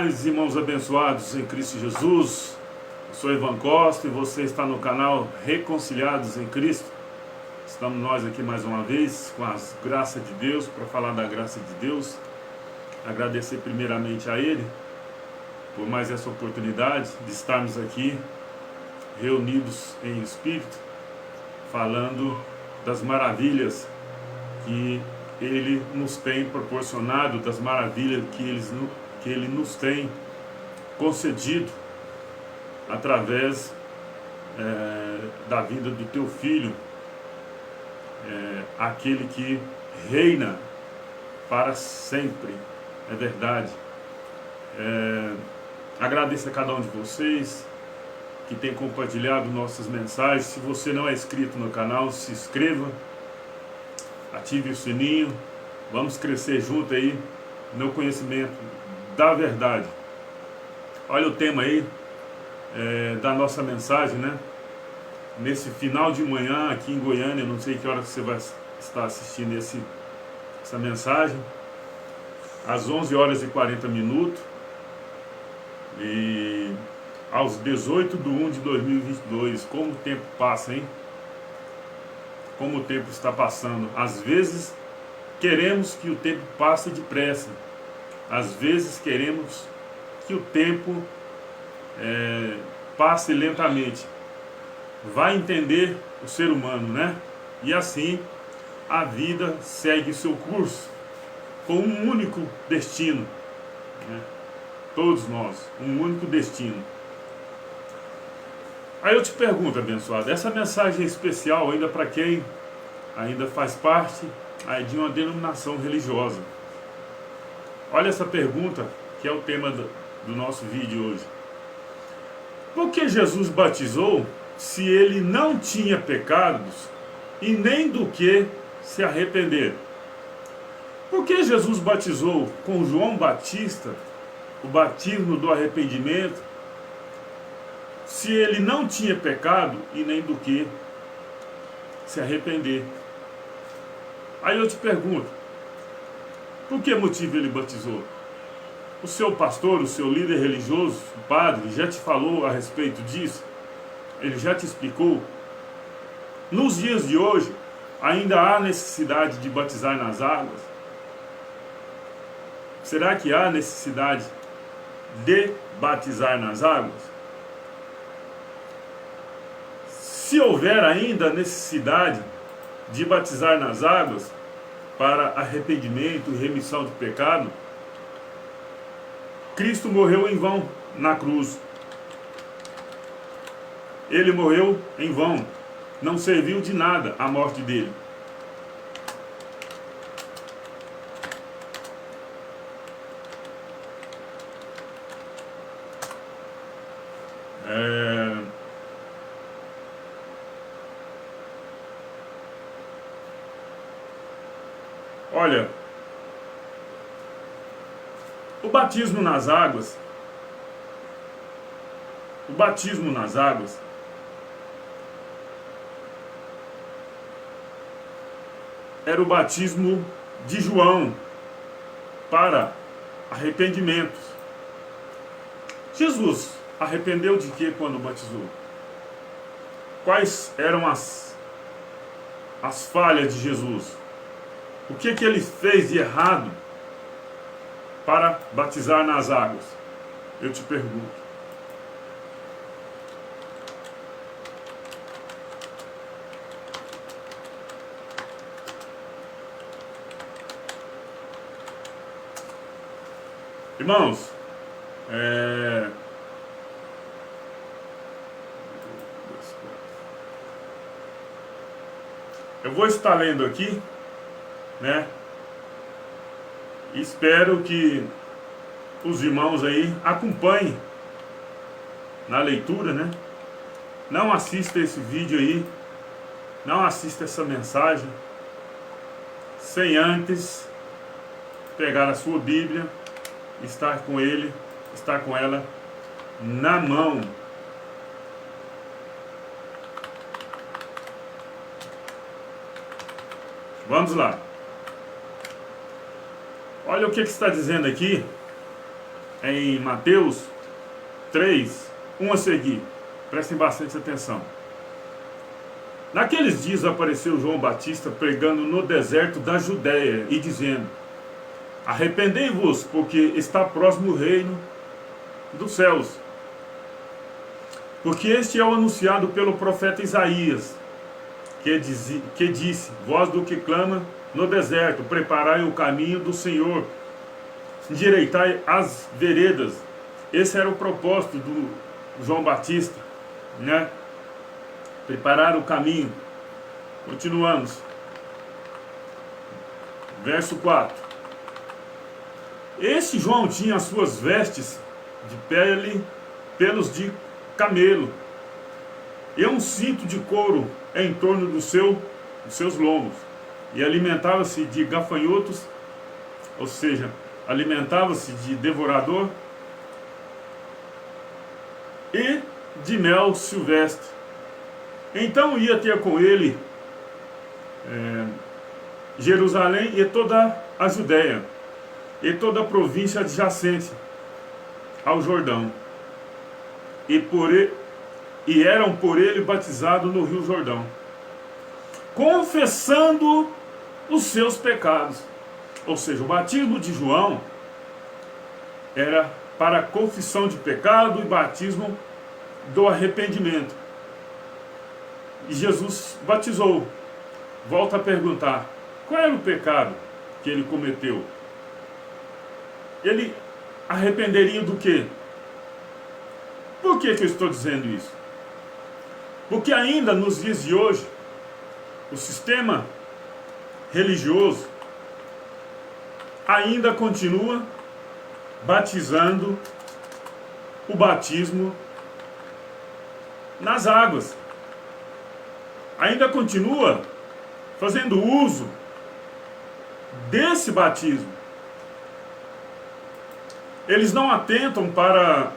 paz, irmãos abençoados em Cristo Jesus. Eu sou Ivan Costa e você está no canal Reconciliados em Cristo. Estamos nós aqui mais uma vez com as graças de Deus, para falar da graça de Deus. Agradecer primeiramente a Ele por mais essa oportunidade de estarmos aqui reunidos em espírito, falando das maravilhas que Ele nos tem proporcionado, das maravilhas que Ele nos tem concedido através da vida do Teu Filho, aquele que reina para sempre, é verdade. Agradeço a cada um de vocês que tem compartilhado nossas mensagens. Se você não é inscrito no canal, se inscreva, ative o sininho, vamos crescer junto aí no conhecimento da verdade. Olha o tema aí da nossa mensagem, né? Nesse final de manhã aqui em Goiânia, não sei que hora que você vai estar assistindo essa mensagem, às 11 horas e 40 minutos, e aos 18/1/2022, como o tempo passa, hein? Como o tempo está passando. Às vezes queremos que o tempo passe depressa, às vezes queremos que o tempo passe lentamente. Vai entender o ser humano, né? E assim a vida segue seu curso com um único destino, né? Todos nós, um único destino. Aí eu te pergunto, abençoado, essa mensagem é especial ainda para quem ainda faz parte de uma denominação religiosa. Olha essa pergunta, que é o tema do nosso vídeo hoje. Por que Jesus batizou se ele não tinha pecados e nem do que se arrepender? Por que Jesus batizou com João Batista, o batismo do arrependimento, se ele não tinha pecado e nem do que se arrepender? Aí eu te pergunto, por que motivo ele batizou? O seu pastor, o seu líder religioso, o padre, já te falou a respeito disso? Ele já te explicou? Nos dias de hoje, ainda há necessidade de batizar nas águas? Será que há necessidade de batizar nas águas? Se houver ainda necessidade de batizar nas águas para arrependimento e remissão de pecado, Cristo morreu em vão na cruz. Ele morreu em vão. Não serviu de nada a morte dele. Olha, o batismo nas águas, era o batismo de João para arrependimentos. Jesus arrependeu de quê quando batizou? Quais eram as falhas de Jesus? O que ele fez de errado para batizar nas águas? Eu te pergunto. Irmãos, eu vou estar lendo aqui, né? Espero que os irmãos aí acompanhem na leitura, né? Não assista esse vídeo aí, não assista essa mensagem sem antes pegar a sua Bíblia, estar com ela na mão. Vamos lá. Olha o que está dizendo aqui em Mateus 3, 1 a seguir. Prestem bastante atenção. Naqueles dias apareceu João Batista pregando no deserto da Judéia e dizendo: arrependei-vos, porque está próximo o reino dos céus. Porque este é o anunciado pelo profeta Isaías, que disse: voz do que clama no deserto, preparai o caminho do Senhor, endireitai as veredas. Esse era o propósito do João Batista, né? Preparar o caminho. Continuamos. Verso 4. Este João tinha as suas vestes de pelos de camelo, e um cinto de couro em torno dos seus lombos, e alimentava-se de gafanhotos, ou seja, alimentava-se de devorador, e de mel silvestre. Então ia ter com ele Jerusalém e toda a Judéia, e toda a província adjacente ao Jordão, e eram por ele batizados no rio Jordão, confessando os seus pecados. Ou seja, o batismo de João era para confissão de pecado e batismo do arrependimento. E Jesus batizou. Volta a perguntar: qual era o pecado que ele cometeu? Ele arrependeria do quê? Por que eu estou dizendo isso? Porque ainda nos dias de hoje, o sistema religioso ainda continua batizando o batismo nas águas. Ainda continua fazendo uso desse batismo. Eles não atentam para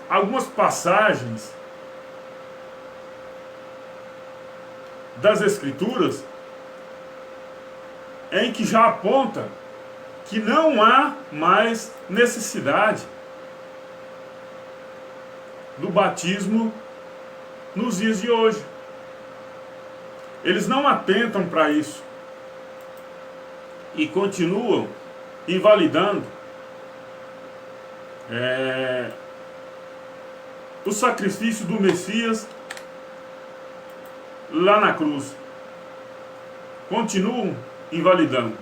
algumas passagens das Escrituras em que já aponta que não há mais necessidade do batismo nos dias de hoje. Eles não atentam para isso e continuam invalidando o sacrifício do Messias lá na cruz. Continuam invalidando.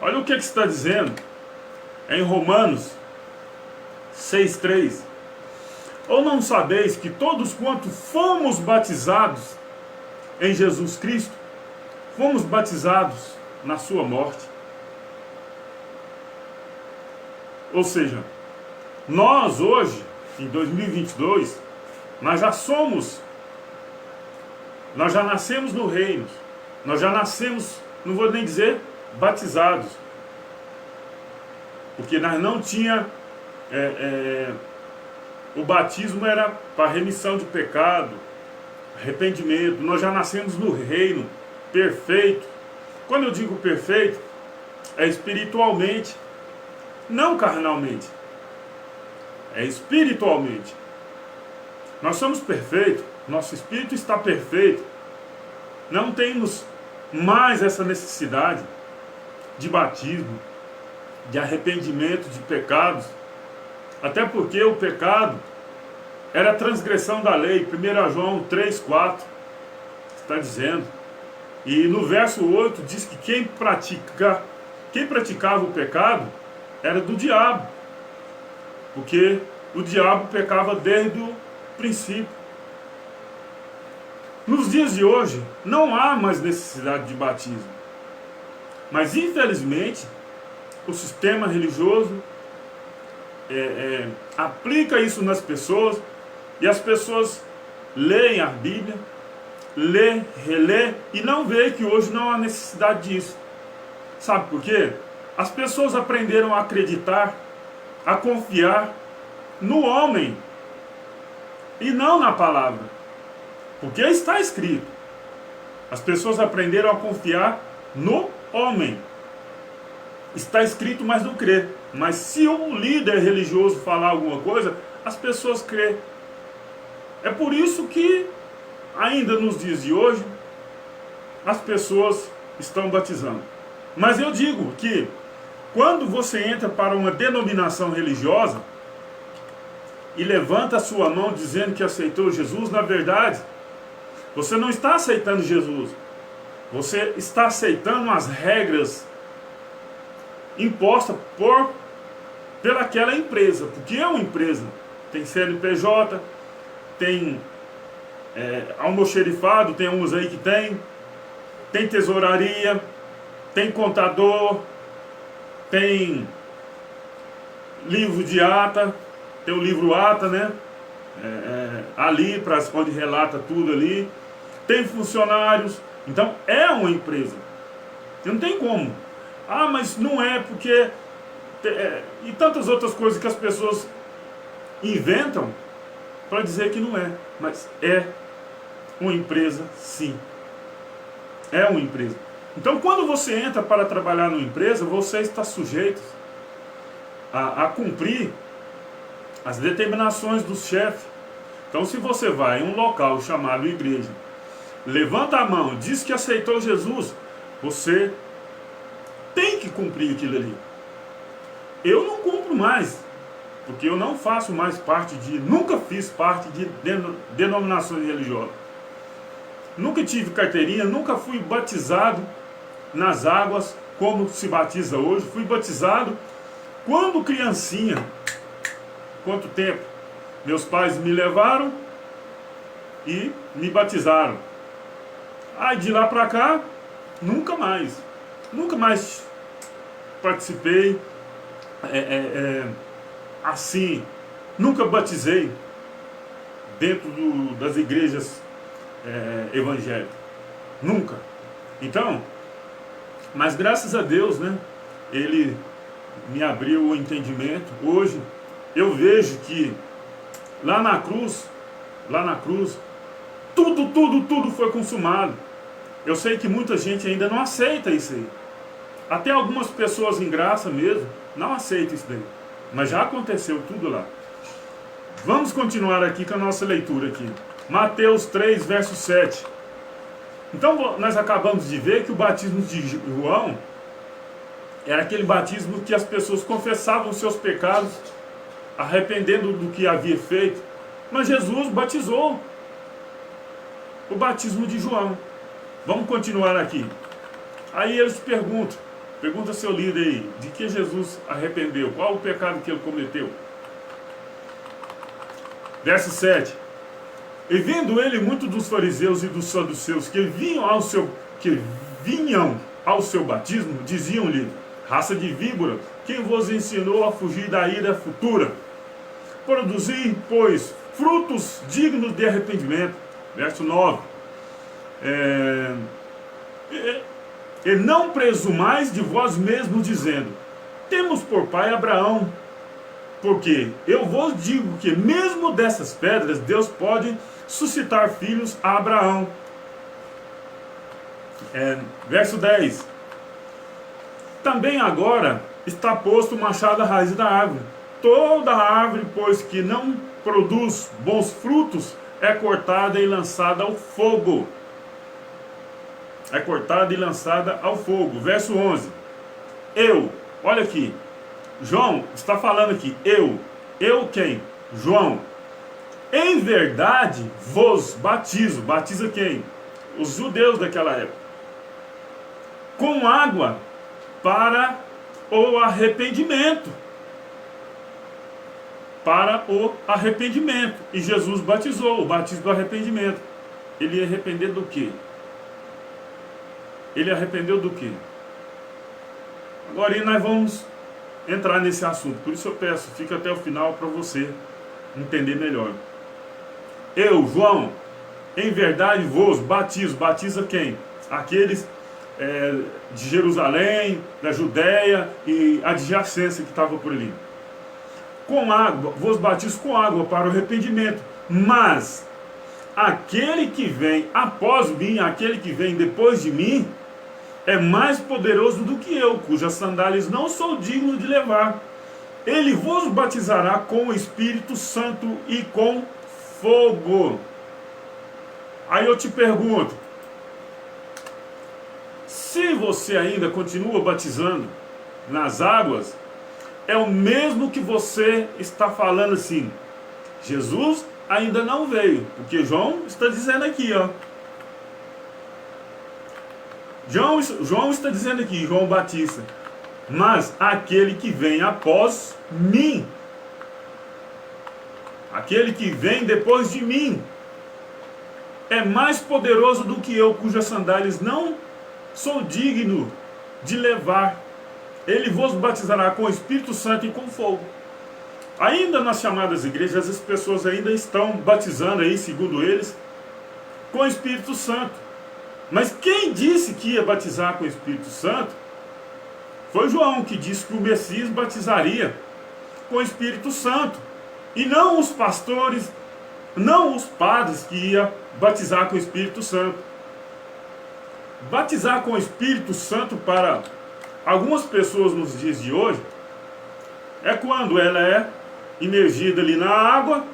Olha o que está dizendo em Romanos 6,3. Ou não sabeis que todos quanto fomos batizados em Jesus Cristo, fomos batizados na sua morte? Ou seja, nós hoje, em 2022, nós já nascemos no reino, nós já nascemos, não vou nem dizer batizados, porque nós não tinha o batismo era para remissão de pecado, arrependimento. Nós já nascemos no reino perfeito. Quando eu digo perfeito, é espiritualmente, não carnalmente, é espiritualmente. Nós somos perfeitos, nosso espírito está perfeito. Não temos mais essa necessidade de batismo, de arrependimento de pecados, até porque o pecado era a transgressão da lei. 1 João 3,4 está dizendo. E no verso 8 diz que quem praticava o pecado era do diabo, porque o diabo pecava desde o princípio. Nos dias de hoje não há mais necessidade de batismo, mas infelizmente o sistema religioso aplica isso nas pessoas, e as pessoas leem a Bíblia, lê, relê, e não vê que hoje não há necessidade disso. Sabe por quê? As pessoas aprenderam a acreditar, a confiar no homem e não na palavra, porque está escrito. As pessoas aprenderam a confiar no homem Está escrito, mas não crê. Mas se um líder religioso falar alguma coisa, as pessoas crê. É por isso que, ainda nos dias de hoje, as pessoas estão batizando. Mas eu digo que, quando você entra para uma denominação religiosa e levanta a sua mão dizendo que aceitou Jesus, na verdade, você não está aceitando Jesus. Você está aceitando as regras impostas pelaquela empresa. Porque é uma empresa. Tem CNPJ, tem almoxerifado, tem uns aí que tem tesouraria, tem contador, tem livro de ata, tem o livro ata, né? Ali, onde relata tudo ali. Tem funcionários. Então é uma empresa. Não tem como. Ah, mas não é porque... e tantas outras coisas que as pessoas inventam para dizer que não é. Mas é uma empresa, sim. É uma empresa. Então, quando você entra para trabalhar numa empresa, você está sujeito a cumprir as determinações do chefe. Então, se você vai em um local chamado igreja, levanta a mão, diz que aceitou Jesus, você tem que cumprir aquilo ali. Eu não cumpro mais, porque eu não faço mais parte nunca fiz parte de denominações religiosas. Nunca tive carteirinha, nunca fui batizado nas águas como se batiza hoje. Fui batizado quando criancinha. Quanto tempo? Meus pais me levaram e me batizaram. Aí de lá pra cá, nunca mais participei assim, nunca batizei dentro das igrejas evangélicas, nunca. Então, mas graças a Deus, né, Ele me abriu o entendimento. Hoje eu vejo que lá na cruz, tudo foi consumado. Eu sei que muita gente ainda não aceita isso aí. Até algumas pessoas em graça mesmo não aceitam isso daí. Mas já aconteceu tudo lá. Vamos continuar aqui com a nossa leitura aqui. Mateus 3, verso 7. Então nós acabamos de ver que o batismo de João era aquele batismo que as pessoas confessavam os seus pecados, arrependendo do que havia feito. Mas Jesus batizou. O batismo de João. Vamos continuar aqui. Aí eles pergunta seu líder aí, de que Jesus arrependeu? Qual o pecado que ele cometeu? Verso 7. E vendo ele muito dos fariseus e dos saduceus que vinham ao seu batismo, diziam-lhe: raça de víbora, quem vos ensinou a fugir da ira futura? Produzi, pois, frutos dignos de arrependimento. Verso 9. E não presumais de vós mesmos, dizendo: temos por pai Abraão. Porque eu vos digo que mesmo dessas pedras Deus pode suscitar filhos a Abraão. Verso 10. Também agora está posto o machado à raiz da árvore. Toda árvore, pois, que não produz bons frutos, é cortada e lançada ao fogo. É cortada e lançada ao fogo. Verso 11. Olha aqui. João está falando aqui. Eu quem? João. Em verdade vos batizo. Batiza quem? Os judeus daquela época. Com água para o arrependimento. Para o arrependimento. E Jesus batizou, o batismo do arrependimento. Ele ia arrepender do quê? Ele arrependeu do quê? Agora nós vamos entrar nesse assunto. Por isso eu peço, fica até o final para você entender melhor. João, em verdade vos batizo. Batiza quem? Aqueles de Jerusalém, da Judéia e adjacência que estava por ali. Com água, vos batizo com água para o arrependimento. Mas aquele que vem após mim, aquele que vem depois de mim, é mais poderoso do que eu, cujas sandálias não sou digno de levar. Ele vos batizará com o Espírito Santo e com fogo. Aí eu te pergunto, se você ainda continua batizando nas águas, é o mesmo que você está falando assim, Jesus ainda não veio, porque João está dizendo aqui, ó. João está dizendo aqui, João Batista, mas aquele que vem após mim, aquele que vem depois de mim, é mais poderoso do que eu, cujas sandálias não sou digno de levar. Ele vos batizará com o Espírito Santo e com fogo. Ainda nas chamadas igrejas, as pessoas ainda estão batizando aí, segundo eles, com o Espírito Santo. Mas quem disse que ia batizar com o Espírito Santo foi João, que disse que o Messias batizaria com o Espírito Santo. E não os pastores, não os padres que iam batizar com o Espírito Santo. Batizar com o Espírito Santo para algumas pessoas nos dias de hoje é quando ela é imergida ali na água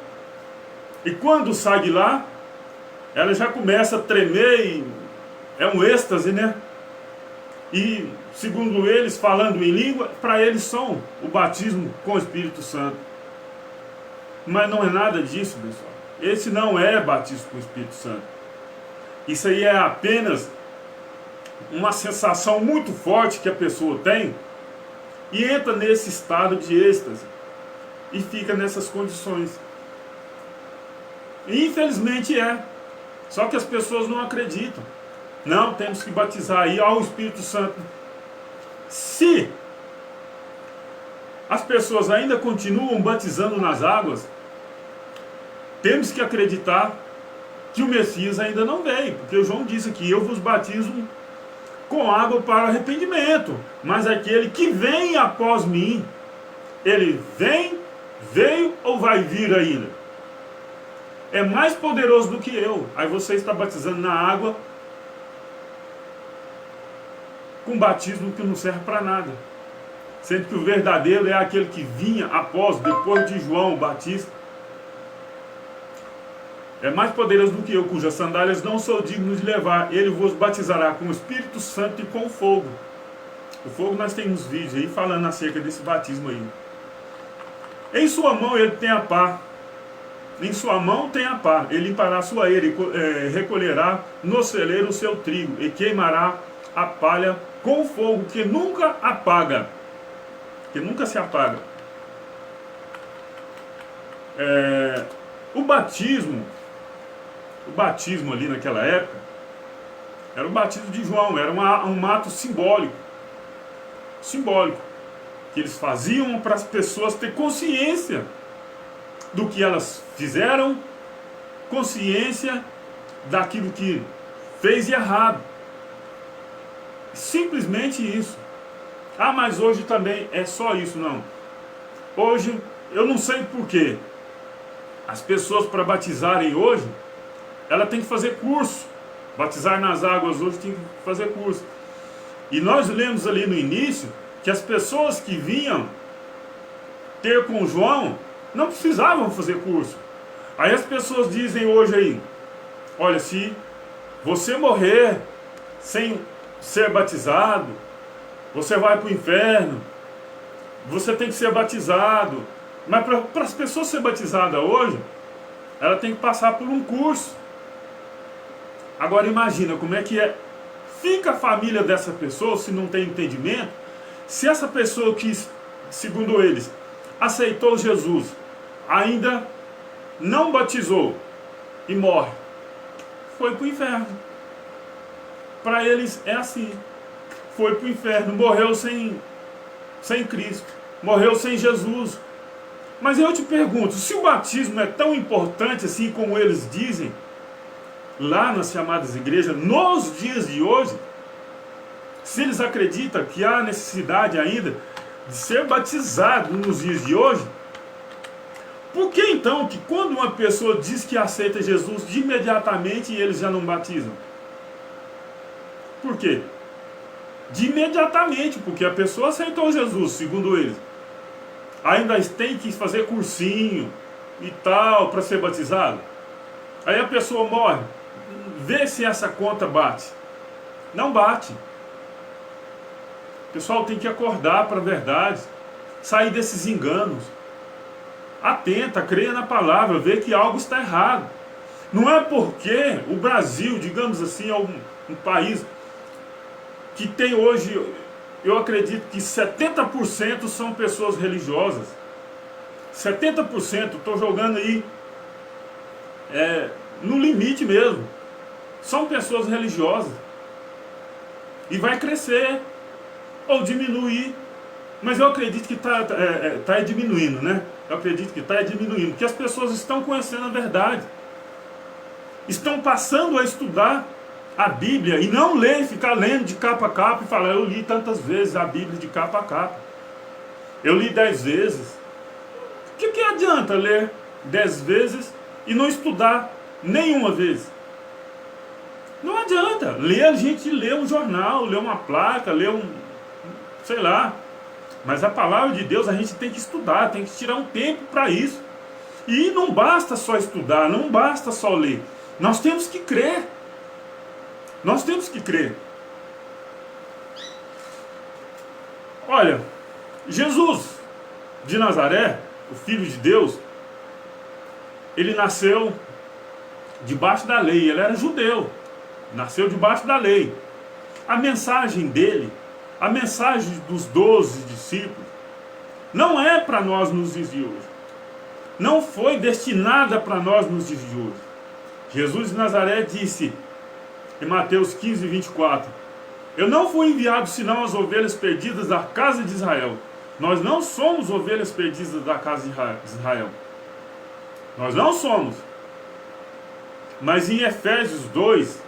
e quando sai de lá ela já começa a tremer e é um êxtase, né? E segundo eles, falando em língua, para eles são o batismo com o Espírito Santo. Mas não é nada disso, pessoal. Esse não é batismo com o Espírito Santo. Isso aí é apenas uma sensação muito forte que a pessoa tem e entra nesse estado de êxtase e fica nessas condições. E infelizmente é. Só que as pessoas não acreditam. Não, temos que batizar aí ao Espírito Santo. Se as pessoas ainda continuam batizando nas águas, temos que acreditar que o Messias ainda não veio, porque o João disse aqui, eu vos batizo com água para arrependimento, mas aquele que vem após mim, ele veio ou vai vir ainda? É mais poderoso do que eu. Aí você está batizando na água com batismo que não serve para nada, sendo que o verdadeiro é aquele que vinha depois de João Batista. É mais poderoso do que eu, cujas sandálias não sou digno de levar. Ele vos batizará com o Espírito Santo e com fogo. O fogo nós temos vídeos aí falando acerca desse batismo aí. Em sua mão ele tem a pá. Em sua mão tem a pá. Ele limpará a sua eira e recolherá no celeiro o seu trigo e queimará a palha com fogo que nunca apaga. Que nunca se apaga. O batismo ali naquela época era o batismo de João, era um ato simbólico, que eles faziam para as pessoas ter consciência do que elas fizeram, consciência daquilo que fez de errado. Simplesmente isso. Ah, mas hoje também é só isso, não. Hoje, eu não sei porquê, as pessoas para batizarem hoje, ela tem que fazer curso. Batizar nas águas hoje tem que fazer curso. E nós lemos ali no início que as pessoas que vinham ter com João não precisavam fazer curso. Aí as pessoas dizem hoje aí, olha, se você morrer sem ser batizado, você vai para o inferno, você tem que ser batizado. Mas para as pessoas serem batizadas hoje, ela tem que passar por um curso. Agora imagina como é que fica a família dessa pessoa se não tem entendimento. Se essa pessoa que, segundo eles, aceitou Jesus, ainda não batizou e morre, foi para o inferno. Para eles é assim, foi para o inferno, morreu sem Cristo, morreu sem Jesus. Mas eu te pergunto, se o batismo é tão importante assim como eles dizem, lá nas chamadas igrejas, nos dias de hoje, se eles acreditam que há necessidade ainda de ser batizado nos dias de hoje, por que então que quando uma pessoa diz que aceita Jesus, de imediatamente eles já não batizam? Por quê? de imediatamente, porque a pessoa aceitou Jesus, segundo eles. Ainda tem que fazer cursinho e tal para ser batizado. Aí a pessoa morre. Vê se essa conta bate. Não bate. O pessoal tem que acordar para a verdade, sair desses enganos. Atenta, creia na palavra, vê que algo está errado. Não é porque o Brasil, digamos assim, é um país que tem hoje, eu acredito que 70% são pessoas religiosas. 70%, estou jogando aí no limite mesmo. São pessoas religiosas. E vai crescer ou diminuir. Mas eu acredito que está diminuindo, né? Eu acredito que está diminuindo. Porque as pessoas estão conhecendo a verdade. Estão passando a estudar a Bíblia. E não ler, ficar lendo de capa a capa e falar, eu li tantas vezes a Bíblia de capa a capa. Eu li 10 vezes. O que adianta ler 10 vezes e não estudar nenhuma vez? Não adianta. A gente lê um jornal, lê uma placa, lê sei lá. Mas a palavra de Deus a gente tem que estudar, tem que tirar um tempo para isso. E não basta só estudar, não basta só ler. Nós temos que crer. Nós temos que crer. Olha, Jesus de Nazaré, o Filho de Deus, ele nasceu debaixo da lei, ele era judeu, nasceu debaixo da lei. A mensagem dele, a mensagem dos 12 discípulos, não é para nós nos dias de hoje. Não foi destinada para nós nos dias de hoje. Jesus de Nazaré disse, em Mateus 15, 24, eu não fui enviado senão as ovelhas perdidas da casa de Israel. Nós não somos ovelhas perdidas da casa de Israel. Nós não somos. Mas em Efésios 2,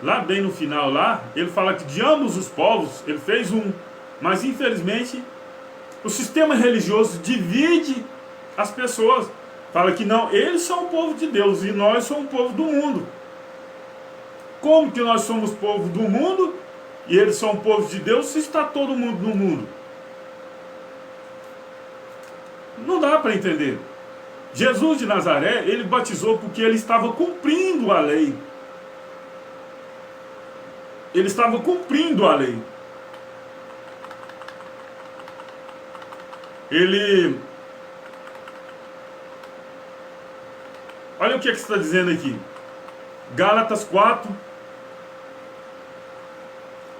lá bem no final, lá, ele fala que de ambos os povos, ele fez um. Mas infelizmente, o sistema religioso divide as pessoas. Fala que não, eles são o povo de Deus e nós somos o povo do mundo. Como que nós somos povo do mundo e eles são o povo de Deus se está todo mundo no mundo? Não dá para entender. Jesus de Nazaré, ele batizou porque ele estava cumprindo a lei. Ele estava cumprindo a lei. Ele... Olha o que está dizendo aqui. Gálatas 4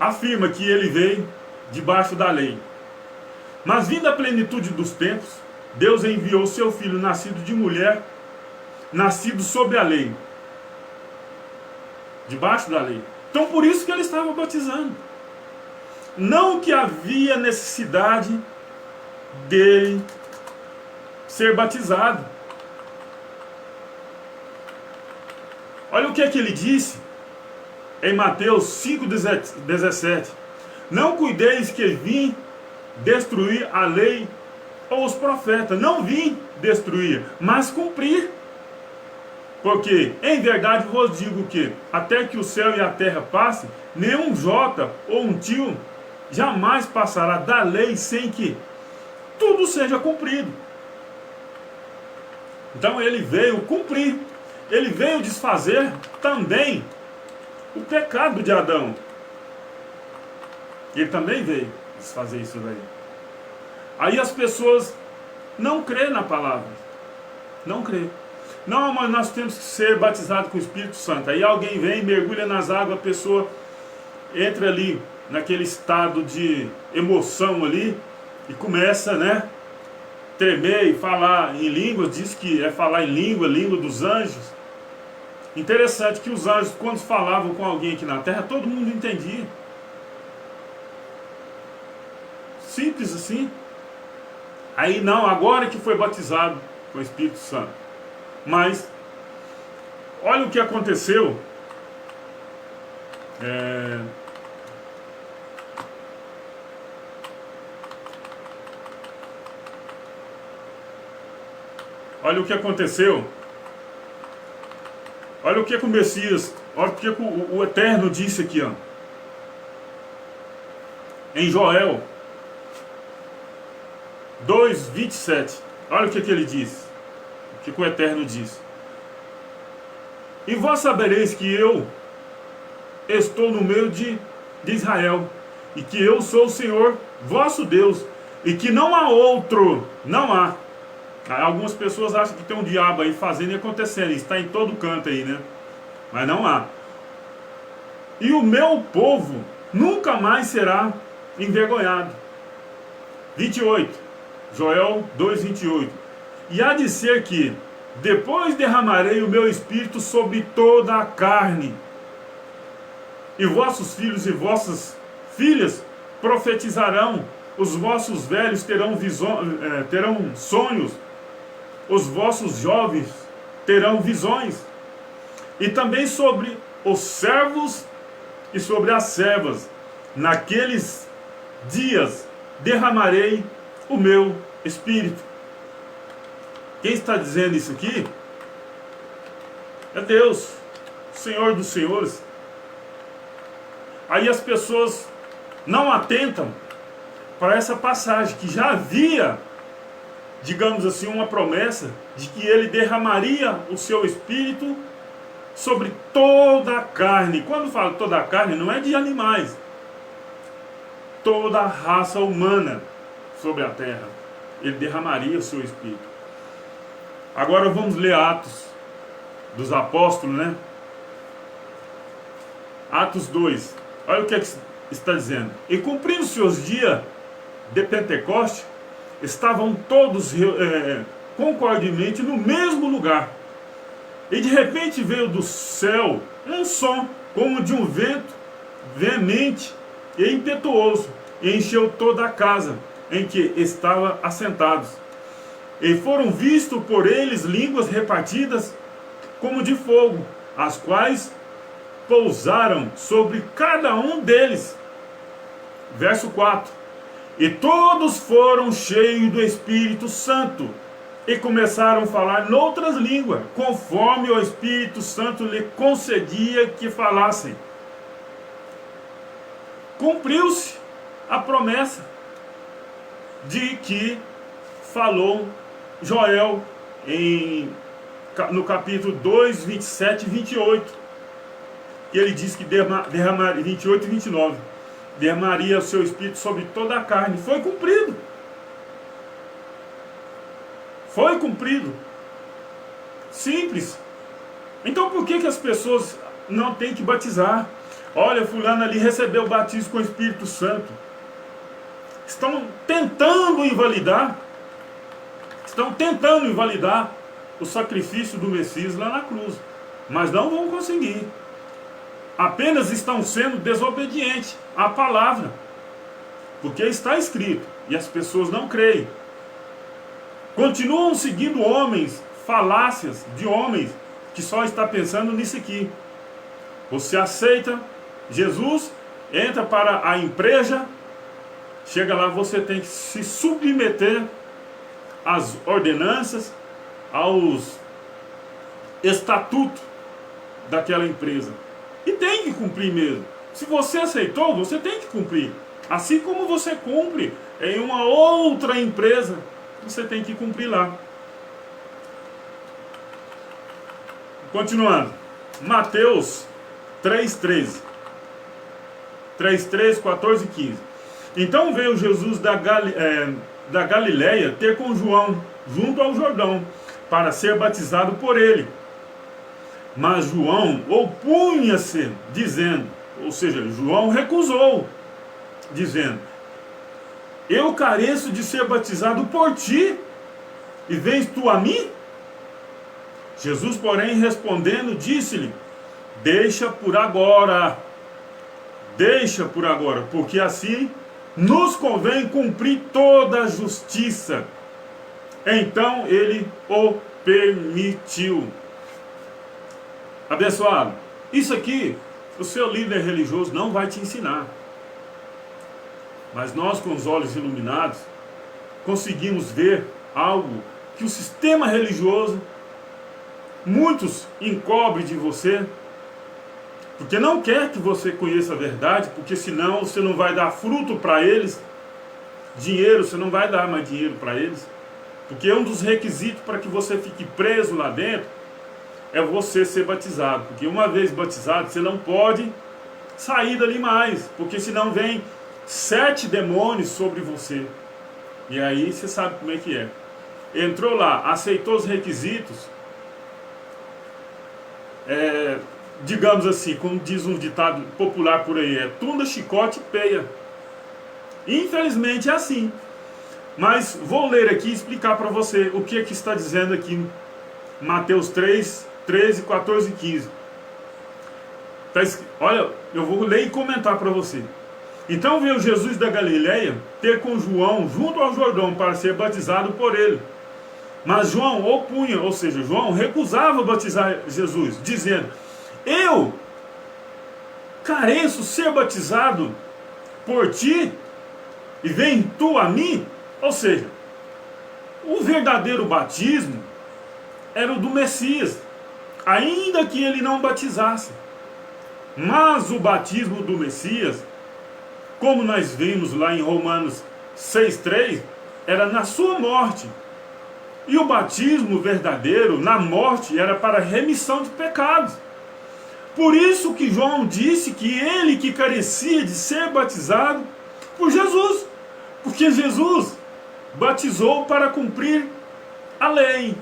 afirma que ele veio debaixo da lei. Mas vindo a plenitude dos tempos, Deus enviou seu filho nascido de mulher, nascido sob a lei. Debaixo da lei. Então por isso que ele estava batizando. Não que havia necessidade dele ser batizado. Olha o que é que ele disse em Mateus 5,17. Não cuideis que vim destruir a lei ou os profetas. Não vim destruir, mas cumprir. Porque, em verdade, vos digo que, até que o céu e a terra passem, nenhum jota ou um tio jamais passará da lei sem que tudo seja cumprido. Então ele veio cumprir. Ele veio desfazer também o pecado de Adão. Ele também veio desfazer isso daí. Aí as pessoas não crêem na palavra. Não crêem. Não, mas nós temos que ser batizados com o Espírito Santo. Aí alguém vem, mergulha nas águas, a pessoa entra ali naquele estado de emoção ali e começa, né, tremer e falar em línguas. Diz que é falar em língua dos anjos. Interessante que os anjos, quando falavam com alguém aqui na terra, todo mundo entendia. Simples assim. Aí não, agora que foi batizado com o Espírito Santo. Mas, olha o que aconteceu. Olha o que aconteceu. Olha o que o Messias, olha o que o Eterno disse aqui, ó. em Joel 2:27. Olha o que ele diz. O que o Eterno diz. E vós sabereis que eu estou no meio de Israel, e que eu sou o Senhor vosso Deus, e que não há outro, não há. Algumas pessoas acham que tem um diabo aí fazendo e acontecendo, isso está em todo canto aí, né? Mas não há. E o meu povo nunca mais será envergonhado. 28, Joel 2:28. E há de ser que depois derramarei o meu espírito sobre toda a carne, e vossos filhos e vossas filhas profetizarão, os vossos velhos terão sonhos, os vossos jovens terão visões, e também sobre os servos e sobre as servas, naqueles dias derramarei o meu espírito. Quem está dizendo isso aqui é Deus, Senhor dos senhores. Aí as pessoas não atentam para essa passagem, que já havia, digamos assim, uma promessa de que ele derramaria o seu espírito sobre toda a carne. Quando falo toda a carne, não é de animais, toda a raça humana sobre a terra. Ele derramaria o seu espírito. Agora vamos ler Atos dos Apóstolos, né? Atos 2. Olha o que está dizendo. E cumprindo-se os dias de Pentecoste, estavam todos concordemente no mesmo lugar. E de repente veio do céu um som, como de um vento veemente e impetuoso, e encheu toda a casa em que estavam assentados. E foram vistos por eles línguas repartidas como de fogo, as quais pousaram sobre cada um deles. Verso 4. E todos foram cheios do Espírito Santo, e começaram a falar noutras línguas, conforme o Espírito Santo lhe concedia que falassem. Cumpriu-se a promessa de que falou Joel no capítulo 2, 27 e 28. Que ele diz que derramaria, 28 e 29, derramaria o seu espírito sobre toda a carne. Foi cumprido. Foi cumprido. Simples. Então por que as pessoas não têm que batizar? Olha, fulano ali recebeu o batismo com o Espírito Santo. Estão tentando invalidar o sacrifício do Messias lá na cruz, mas não vão conseguir. Apenas estão sendo desobedientes à palavra, porque está escrito, e as pessoas não creem. Continuam seguindo homens, falácias de homens que só está pensando nisso aqui. Você aceita Jesus, entra para a empresa, chega lá, você tem que se submeter às ordenanças, aos estatutos daquela empresa. E tem que cumprir mesmo. Se você aceitou, você tem que cumprir. Assim como você cumpre em uma outra empresa, você tem que cumprir lá. Continuando. Mateus 3:13. 3:13, 14 e 15. Então veio Jesus da Galileia ter com João, junto ao Jordão, para ser batizado por ele. Mas João opunha-se, dizendo, ou seja, João recusou, dizendo: eu careço de ser batizado por ti, e vens tu a mim? Jesus, porém, respondendo, disse-lhe: deixa por agora, porque assim nos convém cumprir toda a justiça. Então ele o permitiu. Abençoado, isso aqui o seu líder religioso não vai te ensinar. Mas nós, com os olhos iluminados, conseguimos ver algo que o sistema religioso, muitos encobrem de você, Porque não quer que você conheça a verdade, porque senão você não vai dar fruto para eles. Dinheiro, você não vai dar mais dinheiro para eles. Porque um dos requisitos para que você fique preso lá dentro é você ser batizado. Porque uma vez batizado, você não pode sair dali mais. Porque senão vem 7 demônios sobre você. E aí você sabe como é que é. Entrou lá, aceitou os requisitos. Digamos assim, como diz um ditado popular por aí, é tunda, chicote e peia. Infelizmente é assim. Mas vou ler aqui e explicar para você o que está dizendo aqui em Mateus 3, 13, 14 e 15. Olha, eu vou ler e comentar para você. Então veio Jesus da Galileia ter com João junto ao Jordão para ser batizado por ele. Mas João opunha, ou seja, João recusava batizar Jesus, dizendo: eu careço ser batizado por ti e vem tu a mim? Ou seja, o verdadeiro batismo era o do Messias, ainda que ele não batizasse. Mas o batismo do Messias, como nós vimos lá em Romanos 6,3, era na sua morte. E o batismo verdadeiro, na morte, era para remissão de pecados. Por isso que João disse que ele que carecia de ser batizado por Jesus. Porque Jesus batizou para cumprir a lei.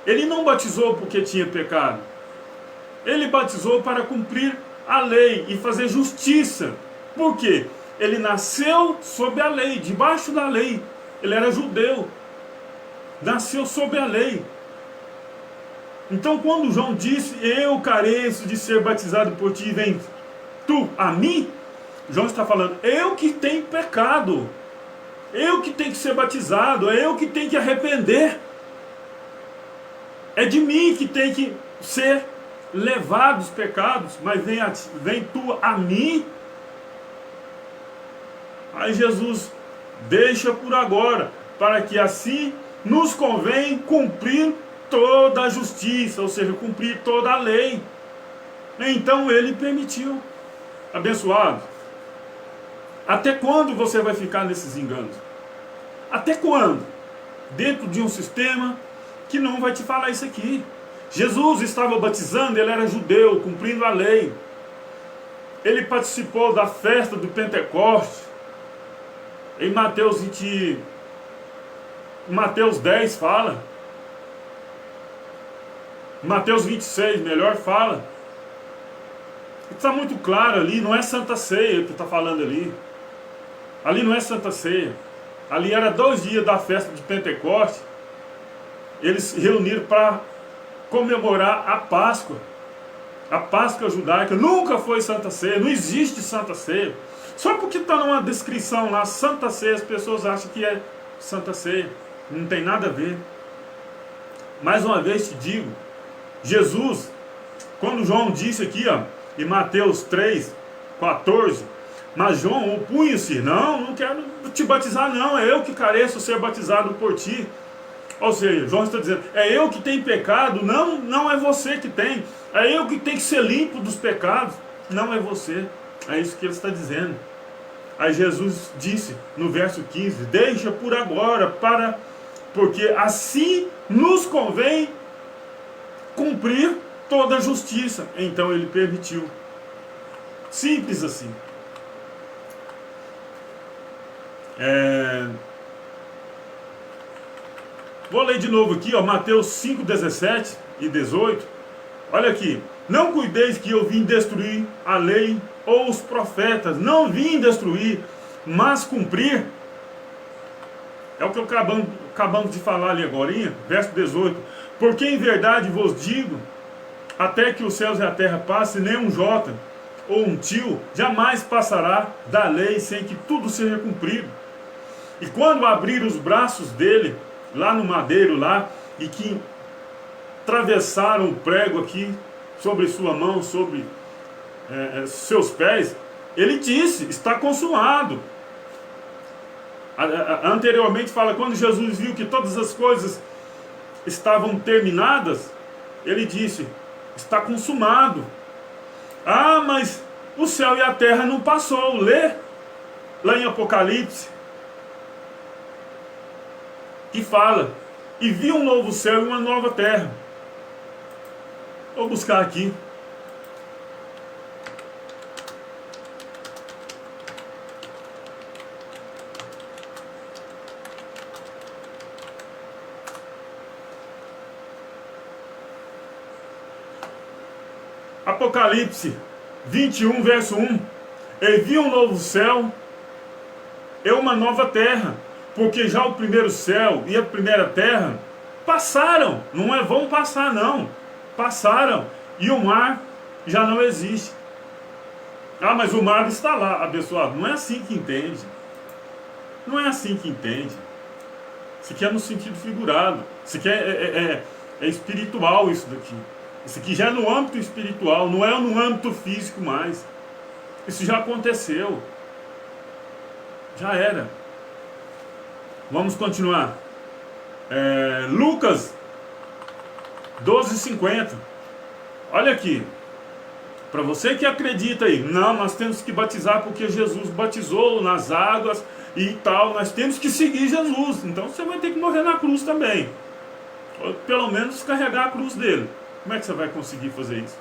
Ele não batizou porque tinha pecado. Ele batizou para cumprir a lei e fazer justiça. Por quê? Ele nasceu sob a lei, debaixo da lei. Ele era judeu. Nasceu sob a lei. Então quando João disse: eu careço de ser batizado por ti, vem tu a mim, João está falando: eu que tenho pecado, eu que tenho que ser batizado, é eu que tenho que arrepender, é de mim que tem que ser levado os pecados, mas vem tu a mim. Aí Jesus deixa por agora, para que assim nos convém cumprir toda a justiça, ou seja, cumprir toda a lei. Então ele permitiu. Abençoado, até quando você vai ficar nesses enganos? Até quando? Dentro de um sistema que não vai te falar isso aqui. Jesus estava batizando, ele era judeu, cumprindo a lei. Ele participou da festa do Pentecostes. Em Mateus 10 fala. Mateus 26, melhor, fala. Está muito claro ali, não é Santa Ceia que está falando ali. Ali não é Santa Ceia. Ali era 2 dias da festa de Pentecostes. Eles se reuniram para comemorar a Páscoa. A Páscoa judaica nunca foi Santa Ceia, não existe Santa Ceia. Só porque está numa descrição lá, Santa Ceia, as pessoas acham que é Santa Ceia. Não tem nada a ver. Mais uma vez te digo, Jesus, quando João disse aqui, ó, em Mateus 3, 14, mas João opunha-se: não quero te batizar não, é eu que careço ser batizado por ti. Ou seja, João está dizendo: é eu que tenho pecado, não é você que tem. É eu que tenho que ser limpo dos pecados, não é você. É isso que ele está dizendo. Aí Jesus disse no verso 15: deixa por agora, porque assim nos convém cumprir toda a justiça. Então ele permitiu. Simples assim. Vou ler de novo aqui, ó, Mateus 5, 17 e 18. Olha aqui: não cuideis que eu vim destruir a lei ou os profetas. Não vim destruir, mas cumprir. É o que acabamos de falar ali agora, verso 18. Porque em verdade vos digo, até que os céus e a terra passem, nem um jota ou um tio jamais passará da lei sem que tudo seja cumprido. E quando abrir os braços dele, lá no madeiro, lá, e que atravessaram o prego aqui, sobre sua mão, sobre seus pés, ele disse: está consumado. Anteriormente fala, quando Jesus viu que todas as coisas estavam terminadas, ele disse: está consumado. Ah, mas o céu e a terra não passou. Lê lá em Apocalipse, que fala: e vi um novo céu e uma nova terra. Vou buscar aqui. Apocalipse 21, verso 1. E vi um novo céu e uma nova terra, porque já o primeiro céu e a primeira terra passaram. Não é vão passar, não. Passaram. E o mar já não existe. Ah, mas o mar está lá, abençoado. Não é assim que entende. Não é assim que entende. Isso aqui é no sentido figurado. Isso aqui é espiritual, isso daqui. Isso aqui já é no âmbito espiritual, não é no âmbito físico mais. Isso já aconteceu. Já era. Vamos continuar. Lucas 12:50. Olha aqui. Para você que acredita aí, não, nós temos que batizar porque Jesus batizou nas águas e tal, nós temos que seguir Jesus. Então você vai ter que morrer na cruz também. Ou pelo menos carregar a cruz dele. Como é que você vai conseguir fazer isso?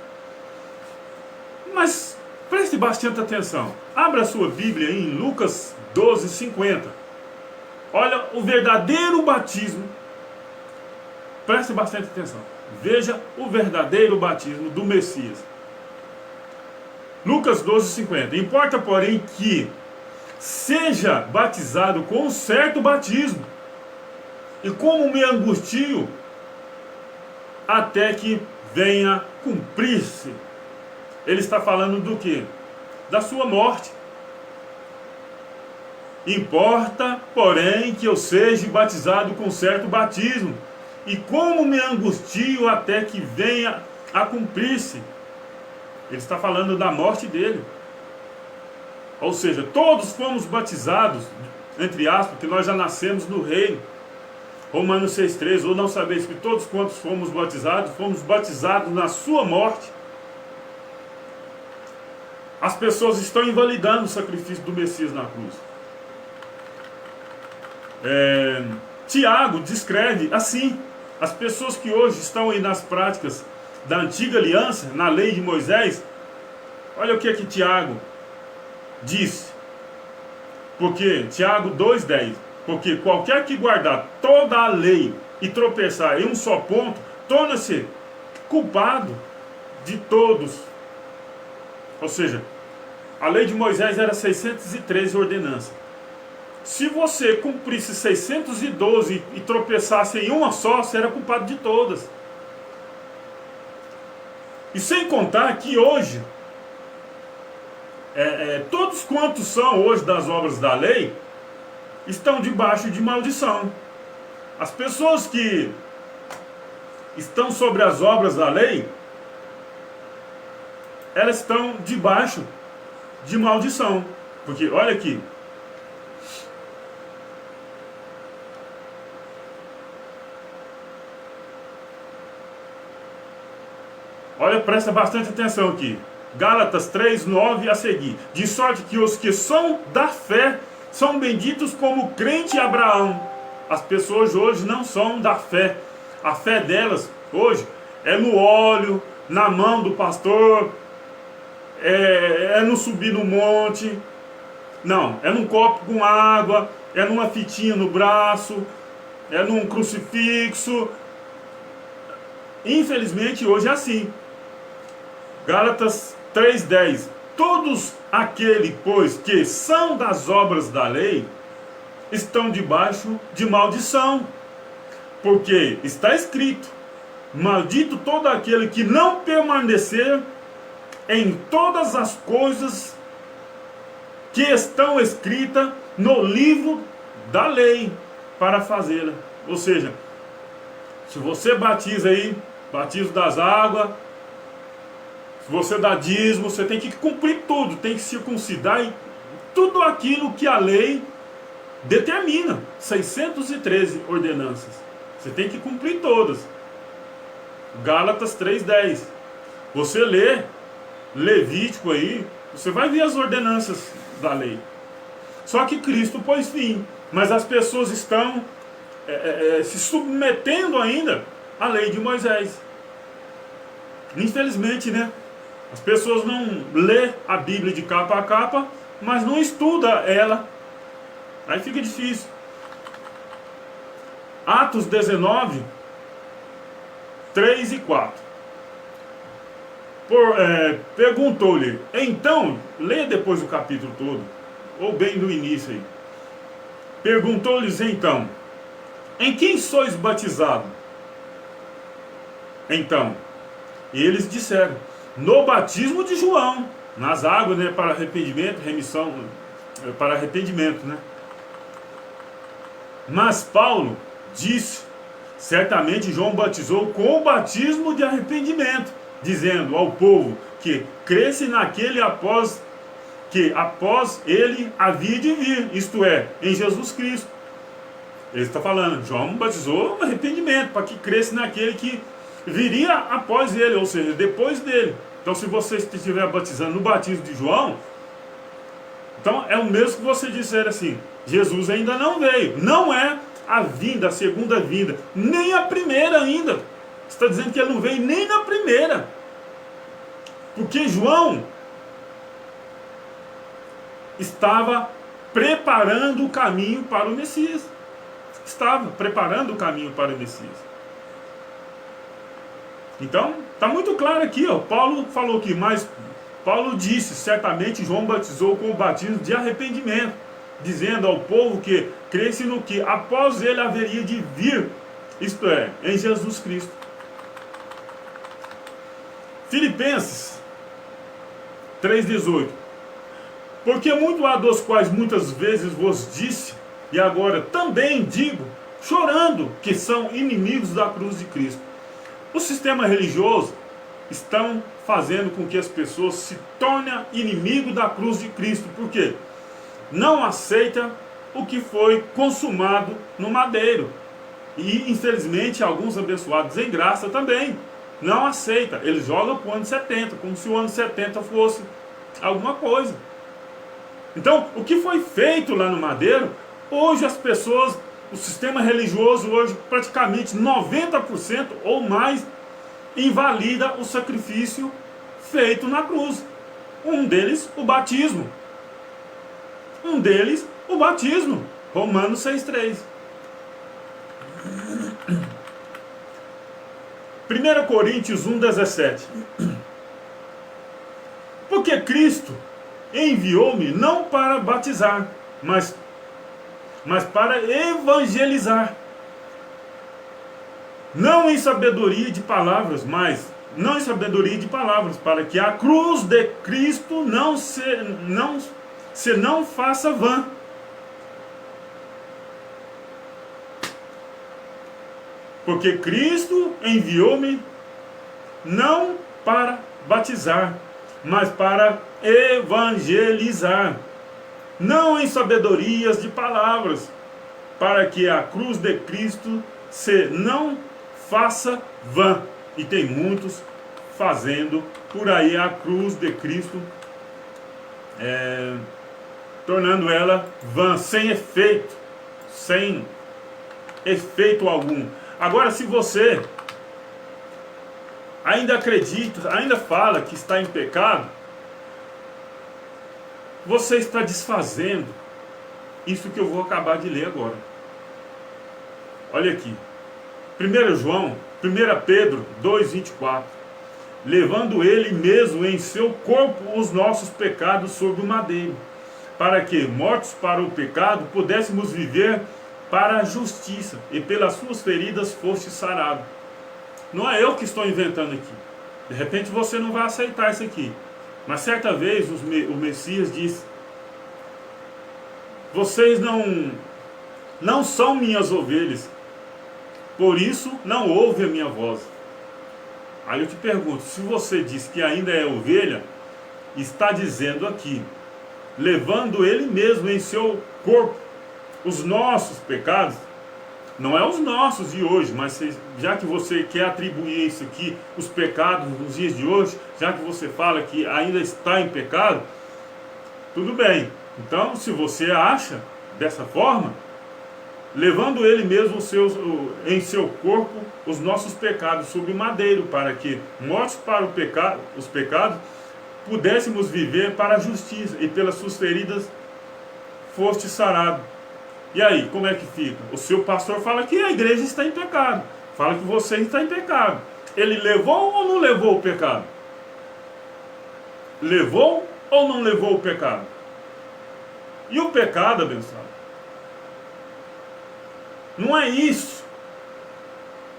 Mas preste bastante atenção. Abra a sua Bíblia em Lucas 12:50. Olha o verdadeiro batismo. Preste bastante atenção. Veja o verdadeiro batismo do Messias. Lucas 12:50. Importa, porém, que seja batizado com um certo batismo, e como me angustio, até que venha cumprir-se. Ele está falando do quê? Da sua morte. Importa, porém, que eu seja batizado com certo batismo, e como me angustio até que venha a cumprir-se. Ele está falando da morte dele. Ou seja, todos fomos batizados, entre aspas, que nós já nascemos no reino. Romanos 6,13, ou não sabeis que todos quantos fomos batizados na sua morte. As pessoas estão invalidando o sacrifício do Messias na cruz. Tiago descreve assim: as pessoas que hoje estão aí nas práticas da antiga aliança, na lei de Moisés, olha o que Tiago disse. Porque, Tiago 2,10, porque qualquer que guardar toda a lei e tropeçar em um só ponto, torna-se culpado de todos. Ou seja, a lei de Moisés era 613 ordenanças. Se você cumprisse 612 e tropeçasse em uma só, você era culpado de todas. E sem contar que hoje, todos quantos são hoje das obras da lei, estão debaixo de maldição. As pessoas que estão sobre as obras da lei, elas estão debaixo de maldição. Porque, olha aqui, olha, presta bastante atenção aqui. Gálatas 3:9 a seguir. De sorte que os que são da fé são benditos como crente Abraão. As pessoas hoje não são da fé. A fé delas hoje é no óleo, na mão do pastor, é no subir no monte. Não, é num copo com água, é numa fitinha no braço, é num crucifixo. Infelizmente hoje é assim. Gálatas 3:10. Todos aqueles, pois, que são das obras da lei, estão debaixo de maldição. Porque está escrito: maldito todo aquele que não permanecer em todas as coisas que estão escritas no livro da lei, para fazê-la. Ou seja, se você batiza aí, batismo das águas, se você dá dízimo, você tem que cumprir tudo, tem que circuncidar e tudo aquilo que a lei determina. 613 ordenanças. Você tem que cumprir todas. Gálatas 3:10. Você lê Levítico aí, você vai ver as ordenanças da lei. Só que Cristo pôs fim, mas as pessoas estão se submetendo ainda à lei de Moisés. Infelizmente, né? As pessoas não lê a Bíblia de capa a capa, mas não estuda ela. Aí fica difícil. Atos 19, 3 e 4. Perguntou-lhe, então, leia depois o capítulo todo, ou bem no início aí. Perguntou-lhes então, em quem sois batizado? Então, e eles disseram, no batismo de João, nas águas, né, para arrependimento, remissão, para arrependimento, né? Mas Paulo disse, certamente João batizou com o batismo de arrependimento, dizendo ao povo que cresce naquele após ele havia de vir, isto é, em Jesus Cristo. Ele está falando, João batizou com arrependimento, para que cresce naquele que viria após ele, ou seja, depois dele. Então, se você estiver batizando no batismo de João, então é o mesmo que você disser assim, Jesus ainda não veio, não é a vinda, a segunda vinda, nem a primeira ainda. Você está dizendo que ele não veio nem na primeira, porque João estava preparando o caminho para o Messias. Estava preparando o caminho para o Messias. Então, está muito claro aqui, ó. Paulo falou que, mas Paulo disse, certamente João batizou com o batismo de arrependimento, dizendo ao povo que cresce no que após ele haveria de vir, isto é, em Jesus Cristo. Filipenses 3,18. Porque muito há dos quais muitas vezes vos disse, e agora também digo, chorando, que são inimigos da cruz de Cristo. O sistema religioso estão fazendo com que as pessoas se tornem inimigo da cruz de Cristo. Por quê? Não aceita o que foi consumado no madeiro. E, infelizmente, alguns abençoados em graça também não aceita. Eles jogam para o ano 70, como se o ano 70 fosse alguma coisa. Então, o que foi feito lá no madeiro, hoje as pessoas, o sistema religioso hoje, praticamente 90% ou mais, invalida o sacrifício feito na cruz. Um deles, o batismo. Romanos 6,3. 1 Coríntios 1,17. Porque Cristo enviou-me não para batizar, mas para evangelizar. Não em sabedoria de palavras, para que a cruz de Cristo não faça vã. Porque Cristo enviou-me não para batizar, mas para evangelizar. Não em sabedorias de palavras, para que a cruz de Cristo se não faça vã. E tem muitos fazendo por aí a cruz de Cristo, tornando ela vã, sem efeito algum. Agora, se você ainda acredita, ainda fala que está em pecado, você está desfazendo isso que eu vou acabar de ler agora. Olha aqui. 1 Pedro 2,24. Levando ele mesmo em seu corpo os nossos pecados sobre o madeiro, para que, mortos para o pecado, pudéssemos viver para a justiça, e pelas suas feridas foste sarado. Não é eu que estou inventando aqui. De repente você não vai aceitar isso aqui. Mas certa vez o Messias disse: vocês não são minhas ovelhas, por isso não ouve a minha voz. Aí eu te pergunto, se você diz que ainda é ovelha, está dizendo aqui, levando ele mesmo em seu corpo os nossos pecados, Não é os nossos de hoje, mas já que você quer atribuir isso aqui, os pecados dos dias de hoje, já que você fala que ainda está em pecado, tudo bem. Então, se você acha dessa forma, levando ele mesmo em seu corpo os nossos pecados sobre o madeiro, para que, mortos para os pecados, pudéssemos viver para a justiça, e pelas suas feridas foste sarado. E aí, como é que fica? O seu pastor fala que a igreja está em pecado, fala que você está em pecado. Ele levou ou não levou o pecado? Levou ou não levou o pecado? E o pecado, abençoado, não é isso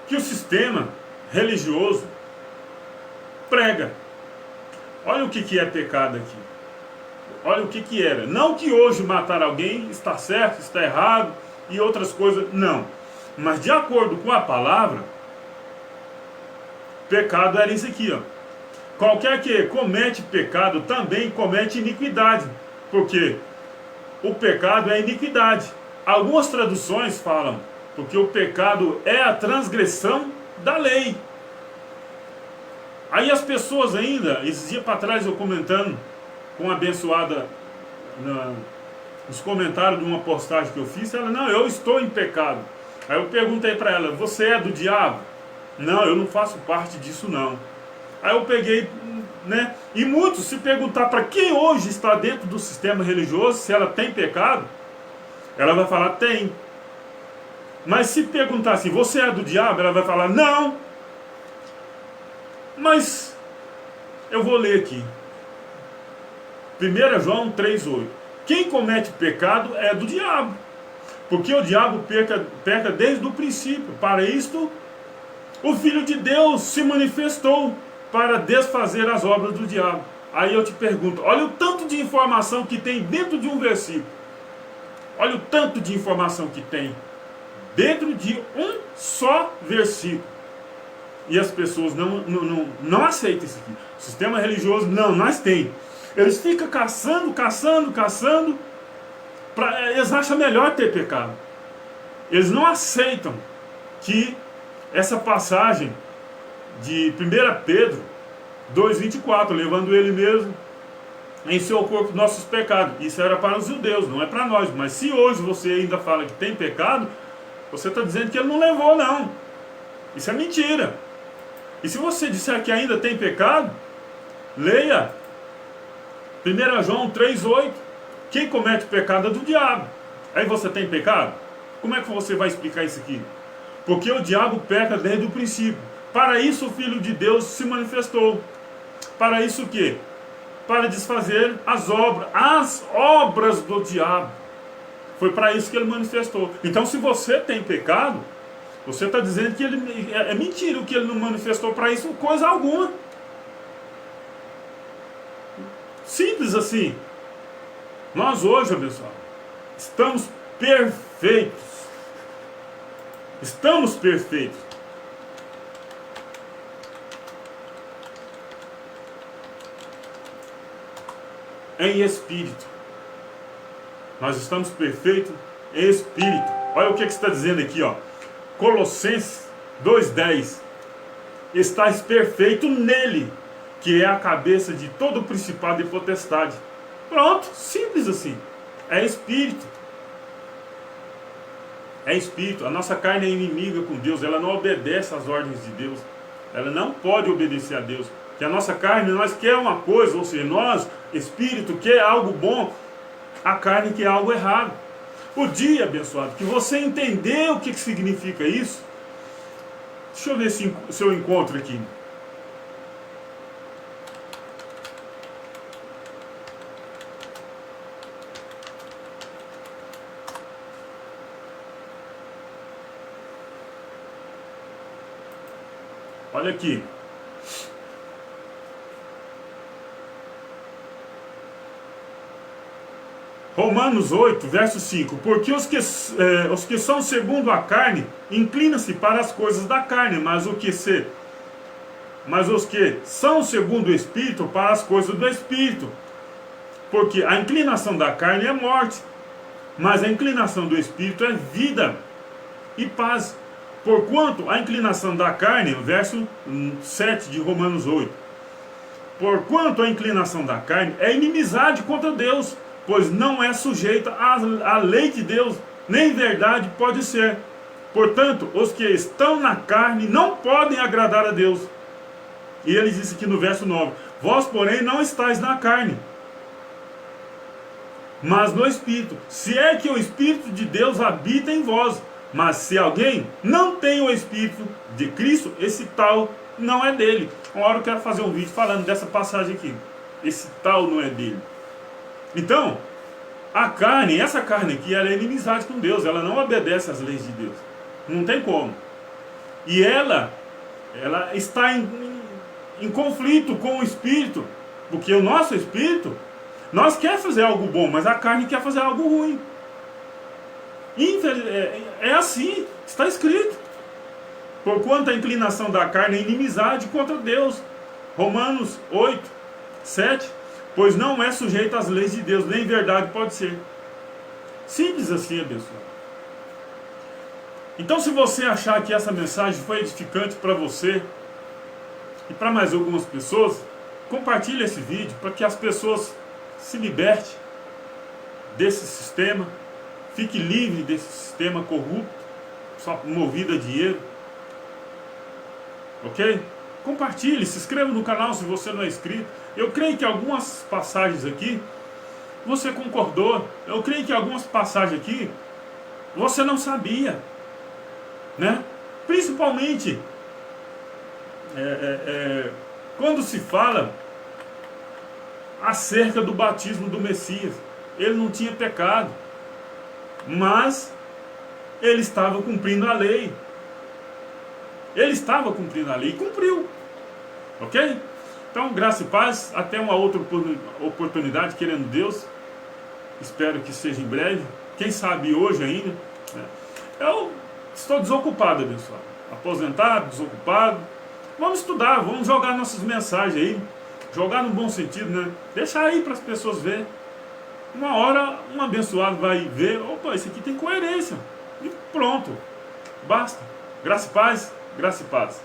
que o sistema religioso prega. Olha o que é pecado aqui. Olha o que era. Não que hoje matar alguém está certo, está errado e outras coisas, não. Mas de acordo com a palavra, pecado era isso aqui, ó. Qualquer que comete pecado também comete iniquidade, porque o pecado é iniquidade. Algumas traduções falam, porque o pecado é a transgressão da lei. Aí as pessoas ainda, esses dias para trás eu comentando com uma abençoada nos comentários de uma postagem que eu fiz, ela, não, eu estou em pecado. Aí eu perguntei para ela, você é do diabo? Não, eu não faço parte disso não. Aí eu peguei, né? E muitos, se perguntar para quem hoje está dentro do sistema religioso, se ela tem pecado, ela vai falar, tem. Mas se perguntar assim, você é do diabo? Ela vai falar, não. Mas eu vou ler aqui. 1 João 3,8. Quem comete pecado é do diabo, porque o diabo peca desde o princípio. Para isto, o Filho de Deus se manifestou para desfazer as obras do diabo. Aí eu te pergunto, olha o tanto de informação que tem dentro de um versículo. Olha o tanto de informação que tem dentro de um só versículo. E as pessoas não aceitam isso aqui. O sistema religioso, não, nós tem. Eles ficam caçando. Eles acham melhor ter pecado. Eles não aceitam que essa passagem de 1 Pedro 2,24, levando ele mesmo em seu corpo nossos pecados. Isso era para os judeus, não é para nós. Mas se hoje você ainda fala que tem pecado, você está dizendo que ele não levou, não. Isso é mentira. E se você disser que ainda tem pecado, leia 1 João 3,8. Quem comete pecado é do diabo. Aí você tem pecado? Como é que você vai explicar isso aqui? Porque o diabo peca desde o princípio. Para isso o Filho de Deus se manifestou. Para isso o quê? Para desfazer as obras do diabo. Foi para isso que ele manifestou. Então, se você tem pecado, você está dizendo que ele é mentira, o que ele não manifestou para isso, coisa alguma. Simples assim. Nós hoje, pessoal, estamos perfeitos. Estamos perfeitos. Em espírito. Nós estamos perfeitos em espírito. Olha o que está dizendo aqui, ó. Colossenses 2,10. Estais perfeito nele, que é a cabeça de todo o principado e potestade. Pronto, simples assim. É espírito. É espírito. A nossa carne é inimiga com Deus. Ela não obedece às ordens de Deus. Ela não pode obedecer a Deus. Que a nossa carne, nós quer uma coisa, ou seja, nós, espírito, quer algo bom, a carne quer algo errado. O dia, abençoado, que você entender o que significa isso, deixa eu ver se eu encontro aqui. Olha aqui. Romanos 8, verso 5. Porque os que são segundo a carne inclinam-se para as coisas da carne, mas os que são segundo o Espírito para as coisas do Espírito. Porque a inclinação da carne é morte, mas a inclinação do Espírito é vida e paz. Porquanto a inclinação da carne, verso 7 de Romanos 8. Porquanto a inclinação da carne é inimizade contra Deus, pois não é sujeita à lei de Deus, nem verdade pode ser. Portanto, os que estão na carne não podem agradar a Deus. E ele disse aqui no verso 9: vós, porém, não estáis na carne, mas no Espírito, se é que o Espírito de Deus habita em vós. Mas se alguém não tem o Espírito de Cristo, esse tal não é dele. Uma hora eu quero fazer um vídeo falando dessa passagem aqui. Esse tal não é dele. Então, a carne, essa carne aqui, ela é inimizade com Deus. Ela não obedece às leis de Deus. Não tem como. E ela está em conflito com o Espírito. Porque o nosso Espírito, nós quer fazer algo bom, mas a carne quer fazer algo ruim. É assim, está escrito. Porquanto a inclinação da carne é inimizade contra Deus. Romanos 8, 7. Pois não é sujeito às leis de Deus, nem verdade pode ser. Simples assim, abençoado. Então, se você achar que essa mensagem foi edificante para você e para mais algumas pessoas, compartilhe esse vídeo para que as pessoas se libertem desse sistema, fique livre desse sistema corrupto, só movido a dinheiro. Ok? Compartilhe, se inscreva no canal se você não é inscrito. Eu creio que algumas passagens aqui você concordou. Eu creio que algumas passagens aqui você não sabia, né? Principalmente quando se fala acerca do batismo do Messias. Ele não tinha pecado, mas ele estava cumprindo a lei. Ele estava cumprindo a lei e cumpriu. Ok? Então, graça e paz. Até uma outra oportunidade, querendo Deus. Espero que seja em breve. Quem sabe hoje ainda, né? Eu estou desocupado, abençoado. Aposentado, desocupado. Vamos estudar, vamos jogar nossas mensagens aí. Jogar no bom sentido, né? Deixar aí para as pessoas verem. Uma hora um abençoado vai ver: opa, isso aqui tem coerência. E pronto. Basta. Graça e paz. Graça e paz.